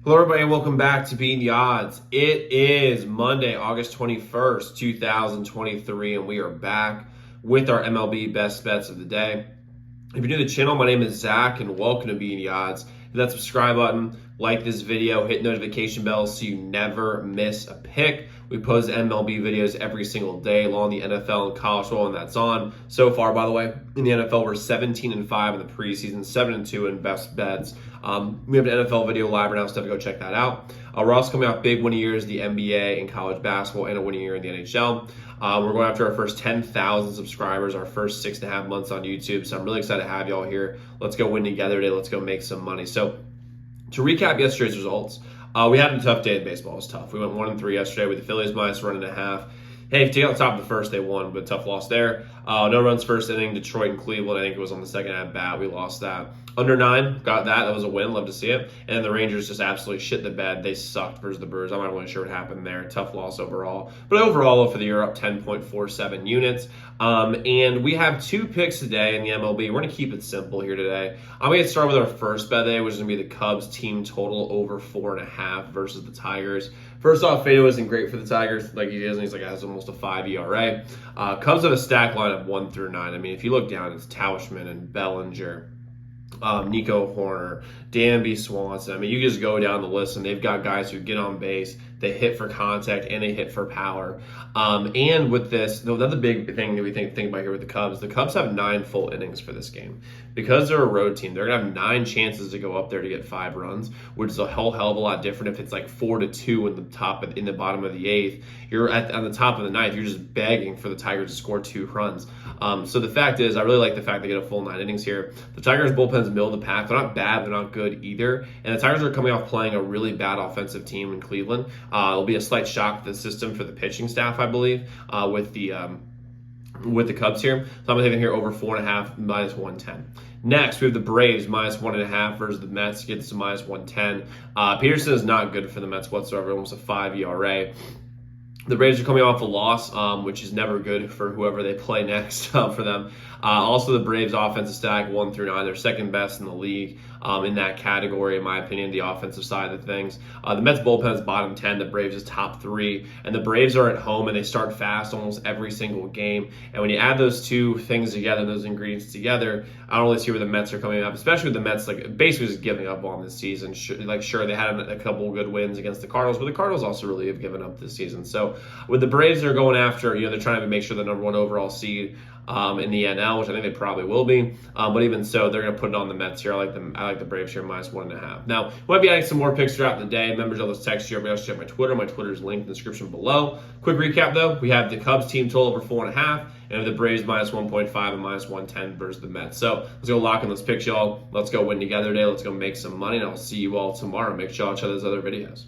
Hello, everybody, and welcome back to Beating the Odds. It is Monday, August 21st, 2023, and we are back with our MLB best bets of the day. If you're new to the channel, my name is Zach, and welcome to Beating the Odds. Hit that subscribe button, like this video, hit notification bell so you never miss a pick. We post MLB videos every single day along the NFL and college football, and that's on. So far, by the way, in the NFL, we're 17-5 in the preseason, 7-2 in best bets. We have an NFL video live right now, so go check that out. We're also coming off big winning years, the NBA and college basketball, and a winning year in the NHL. We're going after our first 10,000 subscribers, our first 6.5 months on YouTube. So I'm really excited to have y'all here. Let's go win together today. Let's go make some money. So to recap yesterday's results, we had a tough day in baseball. It was tough. We went 1-3 yesterday with the Phillies minus 1.5. Hey, if you take out the top of the first, they won, but tough loss there. No runs first inning, Detroit and Cleveland. I think it was on the second at bat. We lost that. Under 9, got that. That was a win. Love to see it. And then the Rangers just absolutely shit the bed. They sucked versus the Brewers. I'm not really sure what happened there. Tough loss overall. But overall, for the year, up 10.47 units. And we have 2 picks today in the MLB. We're going to keep it simple here today. I'm going to start with our first bet today, which is going to be the Cubs team total over 4.5 versus the Tigers. First off, Fado isn't great for the Tigers like he is. He's like has almost a 5 ERA. Cubs have a stack line of 1 through 9. I mean, if you look down, it's Tauchman and Bellinger, Nico Horner, Danby Swanson. I mean, you just go down the list, and they've got guys who get on base, they hit for contact, and they hit for power. And with this, another big thing that we think about here with the Cubs have 9 full innings for this game. Because they're a road team, they're going to have 9 chances to go up there to get 5 runs, which is a whole hell of a lot different if it's like 4-2 in the bottom of the 8th. You're on the top of the 9th, you're just begging for the Tigers to score 2 runs. So the fact is, I really like the fact they get a full 9 innings here. The Tigers' bullpen's middle of the pack. They're not bad, they're not good either. And the Tigers are coming off playing a really bad offensive team in Cleveland. It'll be a slight shock to the system for the pitching staff, I believe, with the Cubs here. So I'm going to take it here over 4.5, minus 110. Next, we have the Braves minus 1.5 versus the Mets. Gets to minus 110. Peterson is not good for the Mets whatsoever, almost a 5 ERA. The Braves are coming off a loss, which is never good for whoever they play next for them. Also, the Braves' offensive stack 1 through 9, they're second best in the league in that category, in my opinion, the offensive side of things. The Mets' bullpen is bottom 10, the Braves is top 3, and the Braves are at home and they start fast almost every single game. And when you add those 2 things together, those ingredients together, I don't really see where the Mets are coming up, especially with the Mets like basically just giving up on this season. Sure, they had a couple of good wins against the Cardinals, but the Cardinals also really have given up this season. So with the Braves, they're going after, they're trying to make sure the number 1 overall seed in the NL, which I think they probably will be. But even so, they're going to put it on the Mets here. I like the Braves here minus 1.5. Now, we might be adding some more picks throughout the day. Members of this text here, but also check my Twitter. My Twitter is linked in the description below. Quick recap though: we have the Cubs team total over 4.5, and the Braves minus 1.5 and minus 110 versus the Mets. So let's go lock in those picks, y'all. Let's go win together today. Let's go make some money, and I'll see you all tomorrow. Make sure y'all check those other videos.